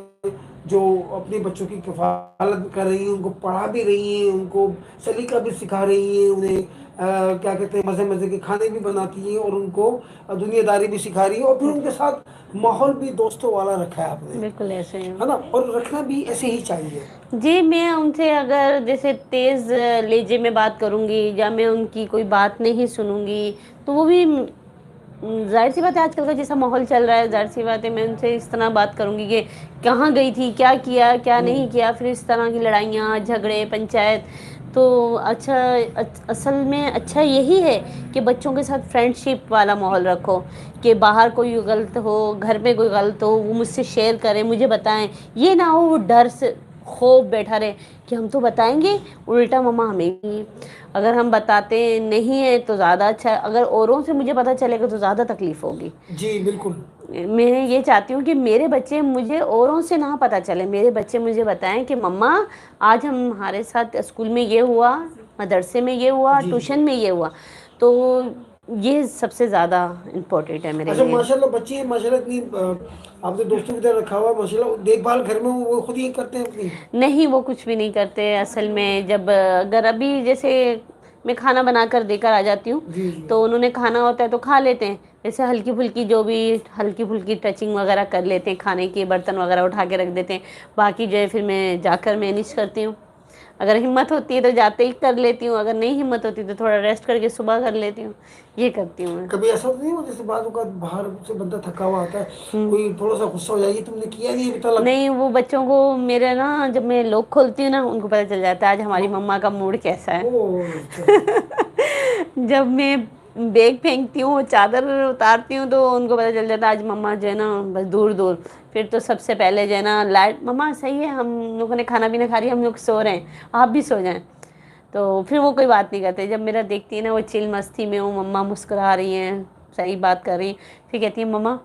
जो अपने बच्चों की कफ़ालत कर रही हैं, उनको पढ़ा भी रही हैं, उनको सलीका भी सिखा रही हैं, उन्हें क्या कहते हैं मज़े मज़े के खाने भी बनाती हैं, और उनको दुनियादारी भी सिखा रही है, और फिर उनके साथ माहौल भी दोस्तों वाला रखा है आपने, बिल्कुल ऐसे ही। है ना, और रखना भी ऐसे ही चाहिए। जी, मैं उनसे अगर जैसे तेज़ लहजे में बात करूँगी या मैं उनकी कोई बात नहीं सुनूँगी, तो वो भी ज़ाहिर-सी बात है आजकल का जैसा माहौल चल रहा है, ज़ाहिर-सी बात है मैं उनसे इस तरह बात करूँगी कि कहाँ गई थी, क्या किया, क्या नहीं किया, फिर इस तरह की लड़ाइयाँ, झगड़े, पंचायत। तो अच्छा असल में अच्छा यही है कि बच्चों के साथ फ्रेंडशिप वाला माहौल रखो, कि बाहर कोई गलत हो, घर में कोई गलत हो, वो मुझसे शेयर करें, मुझे बताएँ। ये ना हो वो डर से खौफ बैठा रहे कि हम तो बताएँगे, उल्टा मम्मा हमें भी। अगर हम बताते नहीं हैं तो ज़्यादा अच्छा है, अगर औरों से मुझे पता चलेगा तो ज़्यादा तकलीफ़ होगी। जी बिल्कुल। मैं ये चाहती हूँ कि मेरे बच्चे मुझे औरों से ना पता चले, मेरे बच्चे मुझे बताएँ कि मम्मा आज हमारे साथ स्कूल में ये हुआ, मदरसे में ये हुआ, जी ट्यूशन में ये हुआ। तो ये सबसे ज़्यादा इम्पोर्टेंट है मेरे अच्छा, लिए। माशाल्लाह बच्चे माशाल्लाह इतनी आपने दोस्तों की तरह रखा हुआ है, माशाल्लाह देखभाल घर में वो खुद ही करते हैं अपनी। नहीं, वो कुछ भी नहीं करते असल में। जब अगर अभी जैसे मैं खाना बनाकर देकर आ जाती हूँ, जी जी। तो उन्होंने खाना होता है तो खा लेते हैं। जैसे हल्की-फुल्की जो भी हल्की-फुल्की टचिंग वगैरह कर लेते हैं, खाने के बर्तन वगैरह उठा के रख देते हैं। बाकी जो है फिर मैं जाकर मैनेज करती हूँ। अगर हिम्मत होती है तो जाते ही कर लेती हूँ, अगर नहीं हिम्मत होती तो थोड़ा रेस्ट करके सुबह कर लेती हूँ। ये करती हूँ मैं। कभी ऐसा तो नहीं हुआ जैसे बाद का बाहर से बंदा थका हुआ आता है, हुँ। कोई थोड़ा सा गुस्सा हो जाएगी, तुमने किया नहीं अभी तक? नहीं, वो बच्चों को मेरे ना जब मैं लॉक खोलती हूँ ना, उनको पता चल जाता है आज हमारी मम्मा का मूड कैसा है। ओ अच्छा। जब मैं बैग फेंकती हूँ, चादर उतारती हूँ तो उनको पता चल जाता है आज मम्मा जो है ना बस दूर-दूर। फिर तो सबसे पहले जो है ना लाइट मम्मा सही है, हम लोगों ने खाना पीना खा लिया, हम लोग सो रहे हैं, आप भी सो जाएँ। तो फिर वो कोई बात नहीं करते। जब मेरा देखती है ना वो चिल मस्ती में हूँ, मम्मा मुस्कुरा रही हैं, सही बात कर रही हैं, फिर कहती है मम्मा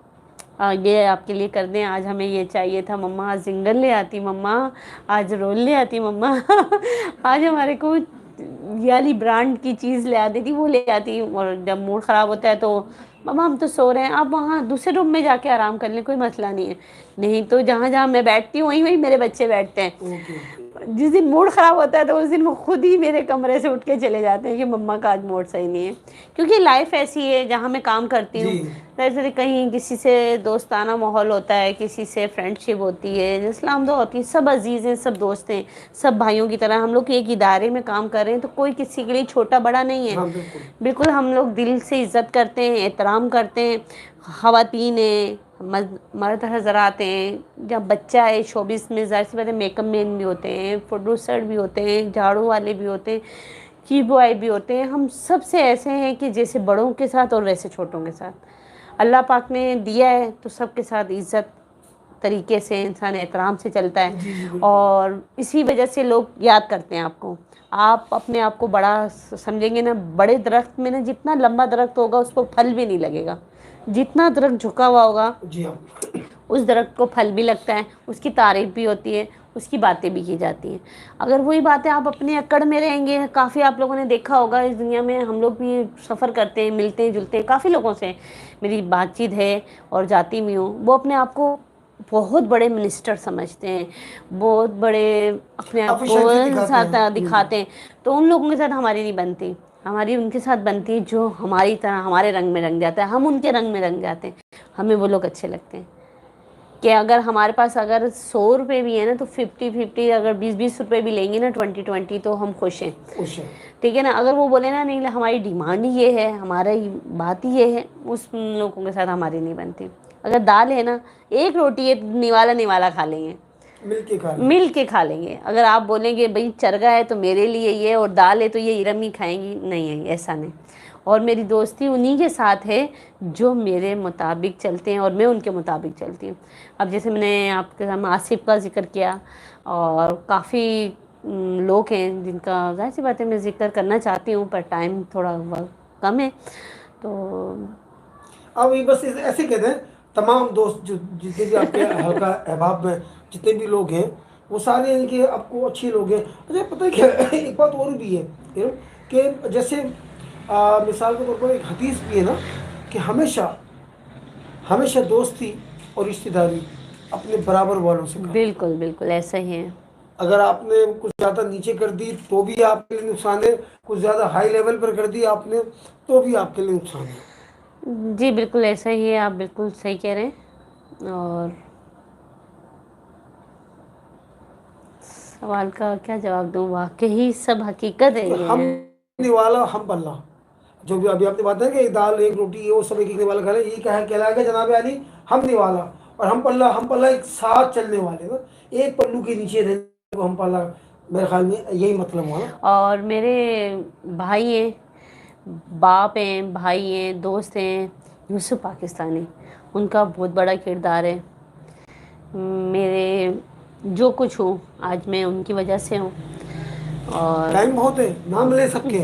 ये आपके लिए कर दें, आज हमें ये चाहिए था मम्मा, आज जिंगल ले आती मम्मा, आज रोल ले आती मम्मा आज हमारे को ये वाली ब्रांड की चीज़ ले आती थी, वो ले आती। और जब मूड ख़राब होता है तो मम्मा हम तो सो रहे हैं, आप वहाँ दूसरे रूम में जाके आराम कर लें, कोई मसला नहीं है। नहीं तो जहाँ जहाँ मैं बैठती हूँ वहीं वहीं मेरे बच्चे बैठते हैं। Okay okay. जिस दिन मूड ख़राब होता है तो उस दिन वो खुद ही मेरे कमरे से उठ के चले जाते हैं कि मम्मा का आज मूड सही नहीं है। क्योंकि लाइफ ऐसी है जहाँ मैं काम करती जी हूँ, जैसे कहीं किसी से दोस्ताना माहौल होता है, किसी से फ्रेंडशिप होती है, इस्लाम दो होती है, सब अजीज़ हैं, सब दोस्त हैं, सब भाइयों की तरह। हम लोग एक इदारे में काम कर रहे हैं तो कोई किसी के लिए छोटा बड़ा नहीं है। हाँ बिल्कुल। बिल्कुल हम लोग दिल से इज़्ज़त करते हैं, एहतराम करते हैं। ख़वातीन हैं, मर्द हज़रात हैं, जब बच्चा है शोबिस में ज़ाहिर-सी बात है मेकअप मैन भी होते हैं, प्रोड्यूसर भी होते हैं, झाड़ू वाले भी होते हैं, की बॉय भी होते हैं। हम सब से ऐसे हैं कि जैसे बड़ों के साथ और वैसे छोटों के साथ। अल्लाह पाक ने दिया है तो सबके साथ इज़्ज़त तरीके से इंसान एहतराम से चलता है, जी जी बिल्कुल। और इसी वजह से लोग याद करते हैं आपको। आप अपने आप को बड़ा समझेंगे ना, बड़े दरख्त में ना जितना लंबा दरख्त होगा उस पर फल भी नहीं लगेगा, जितना दरख्त झुका हुआ होगा जी हाँ। उस दरख्त को फल भी लगता है, उसकी तारीफ़ भी होती है, उसकी बातें भी की जाती हैं। अगर वही बातें आप अपने अकड़ में रहेंगे, काफ़ी आप लोगों ने देखा होगा इस दुनिया में हम लोग भी सफ़र करते हैं, मिलते हैं जुलते हैं, काफ़ी लोगों से मेरी बातचीत है और जाती भी हूँ। वो अपने आप को बहुत बड़े मिनिस्टर समझते हैं, बहुत बड़े अपने आप को एफिशिएंसी दिखाते हैं। साथ दिखाते हैं। तो उन लोगों के साथ हमारी नहीं बनती, हमारी उनके साथ बनती है जो हमारी तरह हमारे रंग में रंग जाता है, हम उनके रंग में रंग जाते हैं, हमें वो लोग अच्छे लगते हैं। कि अगर हमारे पास अगर 100 रुपये भी है ना तो 50-50, अगर 20-20 रुपये भी लेंगे ना 20-20 तो हम खुश हैं। खुश है। ठीक है ना। अगर वो बोले ना नहीं हमारी डिमांड ही ये है, हमारा बात ही ये है, उस लोगों के साथ हमारी नहीं बनती। अगर दाल है ना, एक रोटी है निवाला निवाला खा लेंगे, मिल के खा लें। मिल के खा लेंगे। अगर आप बोलेंगे भाई चरगा है तो मेरे लिए ये और दाल है तो ये इरम ही खाएंगी, नहीं है ऐसा नहीं। और मेरी दोस्ती उन्हीं के साथ है जो मेरे मुताबिक चलते हैं और मैं उनके मुताबिक चलती हूँ। अब जैसे मैंने आपके सामने आसिफ का जिक्र किया, और काफ़ी लोग हैं जिनका ज़ाहिर सी बात है मैं जिक्र करना चाहती हूँ पर टाइम थोड़ा कम है। तो अब ये बस ऐसे कहते हैं तमाम दोस्त जो जितने भी आपके हल्का अहबाब में जितने भी लोग हैं वो सारे इनके आपको अच्छे लोग हैं। अच्छा पता है क्या एक बात और भी है कि जैसे मिसाल के तौर पर एक हदीस भी है ना कि हमेशा हमेशा दोस्ती और रिश्तेदारी अपने बराबर वालों से करो। बिल्कुल बिल्कुल ऐसा ही है। अगर आपने कुछ ज़्यादा नीचे कर दी तो भी आपके लिए नुकसान है, कुछ ज़्यादा हाई लेवल पर कर दी आपने तो भी आपके लिए नुकसान है। जी बिल्कुल ऐसा ही है, आप बिल्कुल सही कह रहे हैं। और सवाल का क्या जवाब दूँ, वाकई सब हकीकत है कि ये हम है। निवाला हम पल्ला, जो भी अभी आपने बात है कि एक दाल एक रोटी वो सब एक एक निवाला खा ले, यही कहा कहलाएगा जनाब अली हम निवाला। और हम पल्ला एक साथ चलने वाले ना, एक पल्लू के नीचे रहने को हम पल्ला, मेरे ख्याल में यही मतलब हुआ ना। और मेरे भाई हैं, बाप हैं, भाई हैं, दोस्त हैं, यूसुफ पाकिस्तानी, उनका बहुत बड़ा किरदार है। मेरे जो कुछ हूँ आज मैं उनकी वजह से हूँ। और टाइम बहुत है, नाम ले सबके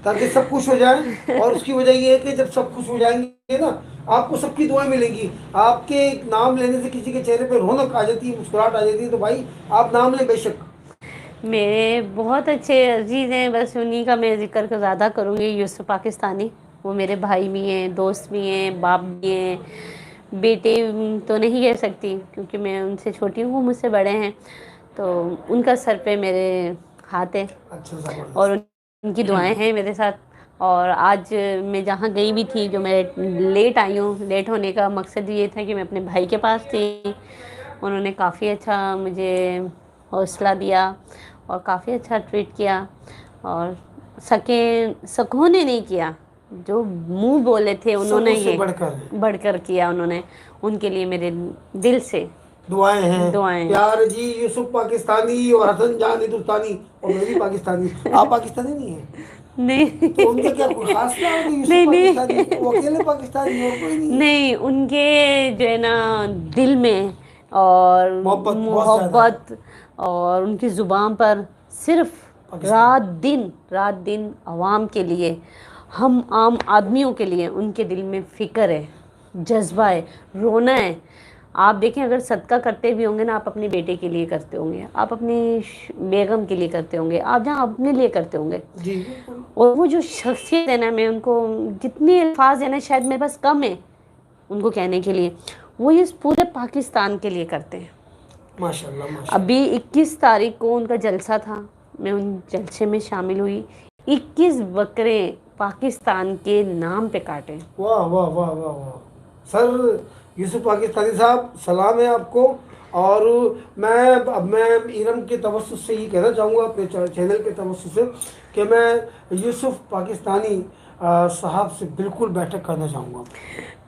ताकि सब खुश हो जाए। और उसकी वजह ये है कि जब सब खुश हो जाएंगे ना आपको सबकी दुआएं मिलेंगी। आपके नाम लेने से किसी के चेहरे पे रौनक आ जाती है, मुस्कुराहट आ जाती है, तो भाई आप नाम लें बेशक। मेरे बहुत अच्छे अजीज़ हैं, बस उन्हीं का मैं जिक्र को ज़्यादा करूँगी। यूसुफ पाकिस्तानी, वो मेरे भाई भी हैं, दोस्त भी हैं, बाप भी हैं, बेटे तो नहीं कह सकती क्योंकि मैं उनसे छोटी हूँ, वो मुझसे बड़े हैं। तो उनका सर पे मेरे हाथ है अच्छा जबरदस्त। और उनकी दुआएं हैं मेरे साथ। और आज मैं जहाँ गई भी थी, जो मैं लेट आई हूँ, लेट होने का मकसद ये था कि मैं अपने भाई के पास थी। उन्होंने काफ़ी अच्छा मुझे हौसला दिया और काफ़ी अच्छा ट्रीट किया। और सकों ने नहीं किया, जो मुंह बोले थे उन्होंने सबसे ये बढ़कर बढ़कर किया उन्होंने। उनके लिए मेरे दिल से दुआएं हैं। दुआएं। प्यार जी यूसुफ पाकिस्तानी और हसन जान हिंदुस्तानी, और मैं भी पाकिस्तानी। आप पाकिस्तानी नहीं है नहीं तो उनका क्या कोई खास नाम है कि यूसुफ नहीं पाकिस्तानी, नहीं वो अकेले पाकिस्तानी और कोई नहीं है? नहीं, उनके जो है ना दिल में और मोहब्बत बहुत ज्यादा है मोहब्बत और उनकी ज़ुबान पर सिर्फ पाकिस्तान। रात दिन आवाम के लिए, हम आम आदमियों के लिए उनके दिल में फ़िक्र है, जज्बा है, रोना है। आप देखें, अगर सदका करते भी होंगे ना, आप अपने बेटे के लिए करते होंगे, आप अपनी बेगम के लिए करते होंगे, आप जहाँ अपने लिए करते होंगे। जी बिल्कुल। और वो जो शख्सियत है ना, मैं उनको जितने अल्फाज है ना शायद मेरे पास कम है उनको कहने के लिए, वो इस पूरे पाकिस्तान के लिए करते हैं। माशाल्लाह माशाल्लाह। अभी 21 तारीख को उनका जलसा था, मैं उन जलसे में शामिल हुई। 21 बकरे पाकिस्तान के नाम पे काटे। वाह वाह वाह वाह वाह। सर यूसुफ पाकिस्तानी साहब सलाम है आपको। और मैं इरम के तवस्सुस से ये कहना चाहूँगा अपने चैनल के तवस्सुस से कि मैं यूसुफ पाकिस्तानी साहब से बिल्कुल बैठक करना चाहूँगा।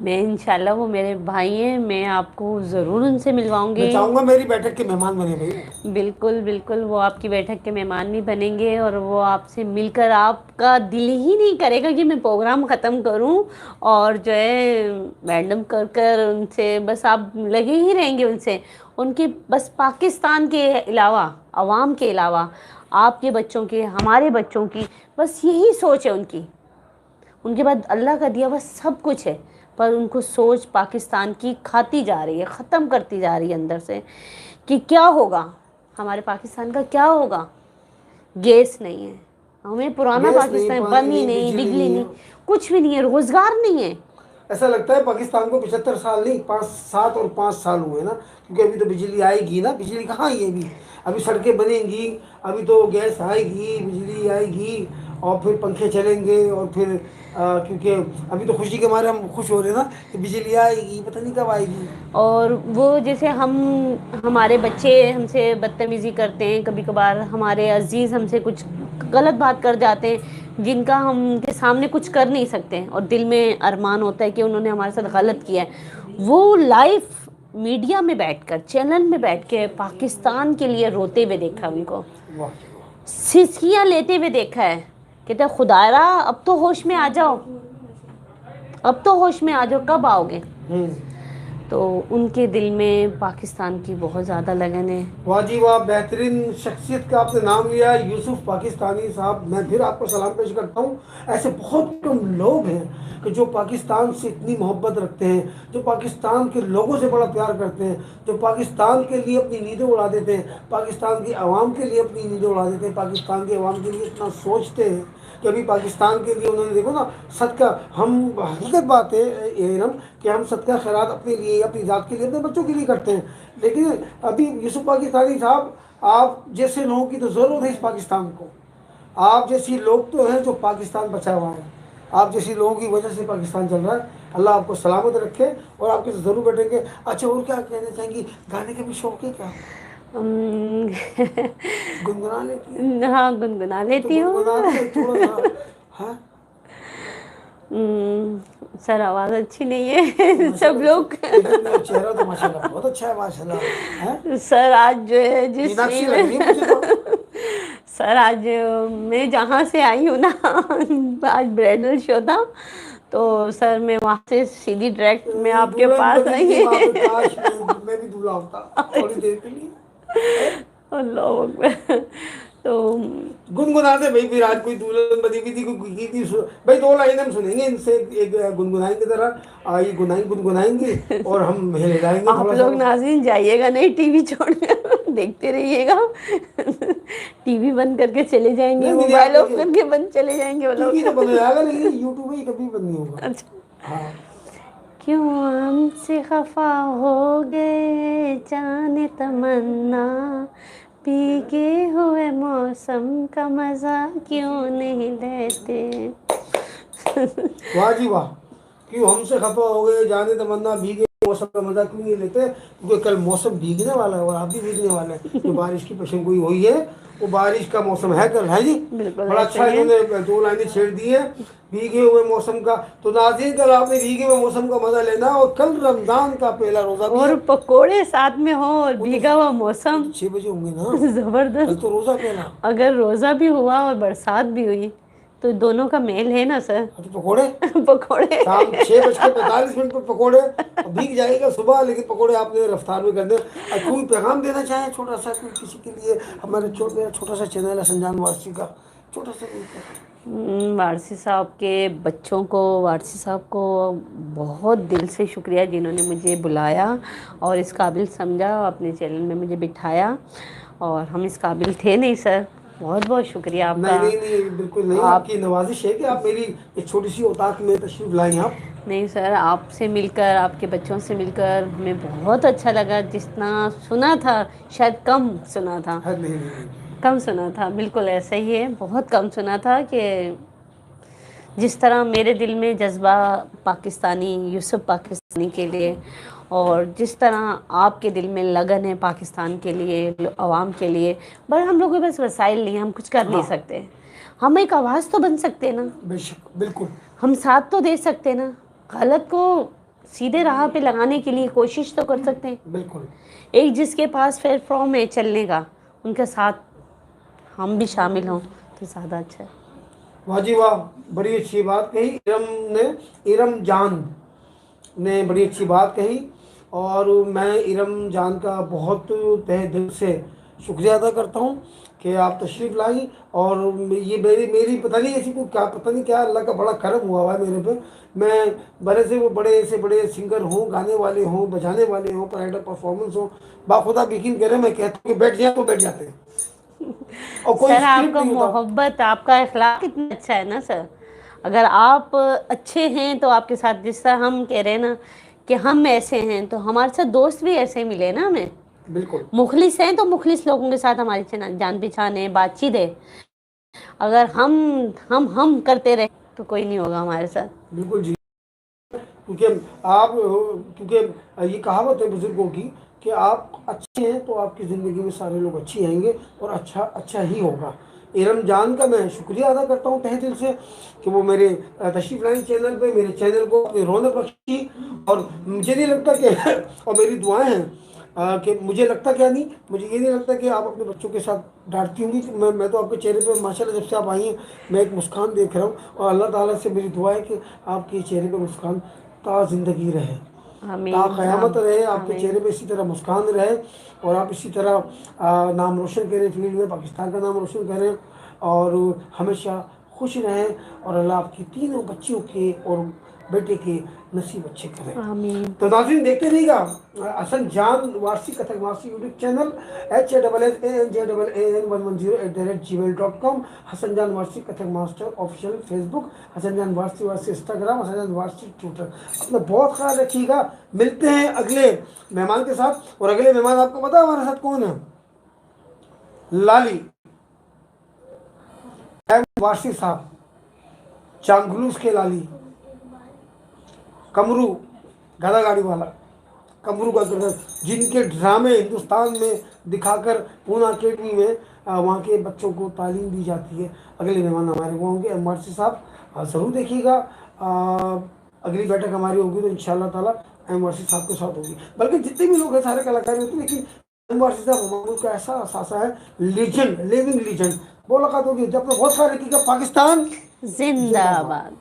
मैं इंशाल्लाह, वो मेरे भाई हैं, मैं आपको ज़रूर उनसे मिलवाऊंगी। मैं चाहूँगा मेरी बैठक के मेहमान बने भाई। बिल्कुल बिल्कुल, वो आपकी बैठक के मेहमान भी बनेंगे और वो आपसे मिलकर आपका दिल ही नहीं करेगा कि मैं प्रोग्राम ख़त्म करूं और जो है रैंडम कर कर उनसे बस आप लगे ही रहेंगे उनसे। उनके बस पाकिस्तान के अलावा, आवाम के अलावा, आपके बच्चों की, हमारे बच्चों की, बस यही सोच है उनकी। उनके बाद अल्लाह का दिया हुआ सब कुछ है, पर उनको सोच पाकिस्तान की खाती जा रही है, ख़त्म करती जा रही है अंदर से कि क्या होगा, हमारे पाकिस्तान का क्या होगा। गैस नहीं है, हमें पुराना गैस नहीं, पाकिस्तान, पानी पानी नहीं, नहीं, बिजली बिजली नहीं नहीं, है। कुछ भी नहीं है, रोज़गार नहीं है। ऐसा लगता है पाकिस्तान को 75 साल नहीं, 5 7 और 5 साल हुए ना, क्योंकि अभी तो बिजली आएगी ना। बिजली कहाँ आई है अभी? अभी सड़कें बनेंगी, अभी तो गैस आएगी, बिजली आएगी और फिर पंखे चलेंगे और फिर क्योंकि अभी तो खुशी के मारे हम खुश हो रहे हैं ना कि बिजली आएगी, पता नहीं कब आएगी। और वो जैसे हमारे बच्चे हमसे बदतमीज़ी करते हैं, कभी कभार हमारे अजीज़ हमसे कुछ गलत बात कर जाते हैं जिनका हम उनके सामने कुछ कर नहीं सकते, और दिल में अरमान होता है कि उन्होंने हमारे साथ गलत किया है। वो लाइव मीडिया में बैठकर, चैनल में बैठ के पाकिस्तान के लिए रोते हुए देखा उनको, वाह। सिसकियाँ लेते हुए देखा है। कहते हैं खुदारा अब तो होश में आ जाओ, अब तो होश में आ जाओ, कब आओगे। तो उनके दिल में पाकिस्तान की बहुत ज़्यादा लगन है। वाह जी वाह, बेहतरीन शख्सियत का आपने नाम लिया, यूसुफ पाकिस्तानी साहब। मैं फिर आपको सलाम पेश करता हूँ। ऐसे बहुत कम लोग हैं कि जो पाकिस्तान से इतनी मोहब्बत रखते हैं, जो पाकिस्तान के लोगों से बड़ा प्यार करते हैं, जो पाकिस्तान के लिए अपनी नींदें उड़ा देते हैं, पाकिस्तान की आवाम के लिए अपनी नींदें उड़ा देते हैं, पाकिस्तान की आवाम के लिए इतना सोचते हैं कि अभी पाकिस्तान के लिए उन्होंने देखो ना सदका, हम हकीकत बात है इरम कि हम सदका खैरात अपने लिए, अपनी ज़ात के लिए, अपने बच्चों के लिए करते हैं। लेकिन अभी यूसुफ पाकिस्तानी साहब, आप जैसे लोगों की तो ज़रूरत है इस पाकिस्तान को। आप जैसी लोग तो हैं जो पाकिस्तान बचा हुआ है। आप जैसी लोगों की वजह से पाकिस्तान चल रहा है। अल्लाह आपको सलामत रखे और आपके साथ ज़रूर बैठेंगे। अच्छा, और क्या कहना चाहेंगी? गाने का भी शौक है क्या? अम्म, गुनगुना लेती हैं? हाँ, गुनगुना तो लेती हूँ। गुनगुना के थोड़ा सा। हाँ, सर आवाज़ अच्छी नहीं है सब लोग। लेकिन मेरा चेहरा तो माशाल्लाह बहुत अच्छा है, माशाल्लाह है। सर आज जो है जिस मीनाक्षी फील्ड लग रही है मुझे तो। सर आज मैं जहाँ से आई हूँ ना आज ब्राइडल शो था, तो सर मैं वहाँ से सीधी डायरेक्ट मैं आपके दुल्हन पास बनी आई थी वहाँ है। पे, काश मैं भी दूल्हा होता थोड़ी देर के लिए। अल्लाह अकबर। तो गुनगुनाते भाई, फिर आज कोई दुल्हन बनी हुई थी, कोई की थी भाई। दो लाइन हम सुनेंगे इनसे, एक गुनगुनाई की तरह ये गुनगुनाएंगे और हम हिलाएंगे आप थोड़ा सा लोग बस। नाज़रीन जाइएगा नहीं टीवी छोड़कर देखते रहिएगा। टीवी बंद करके चले जाएंगे, नहीं दीदी, आप मोबाइल ऑफ देखिए, करके बंद चले जाएंगे वो टीवी तो लोग। बंद हो जाएगा लेकिन यूट्यूब ही कभी बंद नहीं होगा। अच्छा। हाँ, क्यों हमसे खफा हो गए जाने तमन्ना, भीगे हुए मौसम का मजा क्यों नहीं लेते। वाह जी वाह। क्यों हमसे खफा हो गए जाने तमन्ना, भीगे मौसम का मजा क्यों नहीं लेते? क्योंकि कल मौसम भीगने वाला है और आप भी भीगने वाले हैं। जो बारिश की पेशन गोई हुई है, वो बारिश का मौसम है कल, है जी। बिल्कुल बड़ा ऐसे अच्छा ही है। इन्होंने दो लाइनें छेड़ दी है भीगे हुए मौसम का। तो नाज़रीन, कल आपने भीगे हुए मौसम का मजा लेना, और कल रमजान का पहला रोजा भी और है। पकोड़े साथ में हो और वो भीगा हुआ तो मौसम 6 बजे होंगे ना, कल जबरदस्त। तो रोजा पहला। अगर रोजा भी हुआ और बरसात भी हुई तो दोनों का मेल है ना सर। हाँ, तो पकोड़े पकोड़े। शाम 6:45 पर पकोड़े। और भीग जाएगा सुबह, लेकिन पकोड़े आपने रफ्तार में कर दे। और कोई पैगाम देना चाहे छोटा सा, कोई किसी के लिए? हमारे मेरा छोटा सा चैनल है संजान वारसी का, छोटा सा कोई वारसी साहब के बच्चों को, वारसी साहब को बहुत दिल से शुक्रिया जिन्होंने मुझे बुलाया और इस काबिल समझा, अपने चैनल में मुझे बिठाया। और हम इस काबिल थे नहीं सर, बहुत बहुत शुक्रिया आपका। नहीं नहीं नहीं, बिल्कुल नहीं। आपकी नवाजिश है कि आप मेरी एक छोटी सी औताक में तशरीफ लाएं आप। नहीं सर, आपसे मिलकर, आपके बच्चों से मिलकर हमें बहुत अच्छा लगा। जितना सुना था शायद कम सुना था, है नहीं नहीं नहीं। कम सुना था, बिल्कुल ऐसा ही है, बहुत कम सुना था। कि जिस तरह मेरे दिल में जज्बा पाकिस्तानी, यूसुफ पाकिस्तानी के लिए, और जिस तरह आपके दिल में लगन है पाकिस्तान के लिए, आवाम के लिए, पर हम लोगों के पास वसाइल नहीं, हम कुछ कर नहीं सकते। हम एक आवाज़ तो बन सकते हैं ना, बेशक, बिल्कुल हम साथ तो दे सकते हैं ना, गलत को सीधे राह पे लगाने के लिए कोशिश तो कर सकते हैं। बिल्कुल। एक जिसके पास प्लेटफॉर्म है चलने का, उनके साथ हम भी शामिल हों तो ज़्यादा अच्छा है। वाह जी वाह, बड़ी अच्छी बात कही इरम जान ने बड़ी अच्छी बात कही। और मैं इरम जान का बहुत तहे दिल से शुक्रिया अदा करता हूँ कि आप तशरीफ़ लाई। और ये मेरी पता नहीं ऐसी कोई क्या, पता नहीं क्या अल्लाह का बड़ा करम हुआ है मेरे पे। मैं बड़े से वो बड़े से बड़े सिंगर हों, गाने वाले हों, बजाने वाले हों, प्राइडर परफॉर्मेंस हो, बाखुदा यकीन करें, मैं कहता हूँ कि बैठ जाए तो बैठ जाते हैं। और कोई सर स्क्रिप्ट आपका नहीं होता। मोहब्बत, आपका अखलाक कितना अच्छा है ना सर। अगर आप अच्छे हैं तो आपके साथ, जिस तरह हम कह रहे हैं ना कि हम ऐसे हैं, तो हमारे साथ दोस्त भी ऐसे मिले ना हमें। बिल्कुल। मुखलिस हैं तो मुखलिस लोगों के साथ हमारी जान पहचान है, बातचीत है। अगर हम करते रहे तो कोई नहीं होगा हमारे साथ। बिल्कुल जी। क्योंकि आप, क्योंकि ये कहावत है बुजुर्गों की कि आप अच्छे हैं तो आपकी ज़िंदगी में सारे लोग अच्छे आएंगे और अच्छा अच्छा ही होगा। इरम जान का मैं शुक्रिया अदा करता हूँ तहे दिल से कि वो मेरे तशरीफ लाइन चैनल पे मेरे चैनल को अपनी रौनक बख्शी। और मुझे नहीं लगता कि और मेरी दुआएं हैं कि मुझे लगता क्या नहीं, मुझे ये नहीं लगता कि आप अपने बच्चों के साथ डांटती होंगी। मैं तो आपके चेहरे पे माशाल्लाह जब से आप आई हैं मैं एक मुस्कान देख रहा हूँ। और अल्लाह ताला से मेरी दुआ है कि आपके चेहरे पे मुस्कान ता ज़िंदगी रहे। आमीन, ता क़यामत रहे, आपके आमीन। चेहरे पे इसी तरह मुस्कान रहे और आप इसी तरह नाम रोशन करें फील्ड में, पाकिस्तान का नाम रोशन करें और हमेशा खुश रहें और अल्लाह आपकी तीनों बच्चियों के और बेटे के नसीब अच्छे करें। आमीन। तो नाज़रीन देखते रहिएगा Hassan Jan Warsi Kathak Warsi YouTube channel HASSANJAN1110@gmail.com, Hassan Jan Warsi Kathak master official Facebook, Hassan Jan Warsi Warsi Instagram, Hasan Jan Warsi Twitter. अपना बहुत ख्याल रखिएगा। मिलते हैं अगले मेहमान के साथ और अगले मेहमान आपको पता है हमारे साथ कौन है? लाली वारसी साहब, चांगलूस के लाली, कमरू गधा गाड़ी वाला, कमरू का किरदार, जिनके ड्रामे हिंदुस्तान में दिखाकर पूना अकेडमी में वहाँ के बच्चों को तालीम दी जाती है। अगले मेहमान हमारे वो होंगे एम वारसी साहब, ज़रूर देखिएगा। अगली बैठक हमारी होगी तो इंशाल्लाह ताला एम वारसी साहब के साथ होगी। बल्कि जितने भी लोग हैं सारे कलाकार होते हैं, लेकिन एम वारसी साहब हमारे का ऐसा असासा है, लीजेंड, लिविंग लीजेंड। मुलाकात होगी जब तक बहुत सारे रखिएगा। पाकिस्तान जिंदाबाद।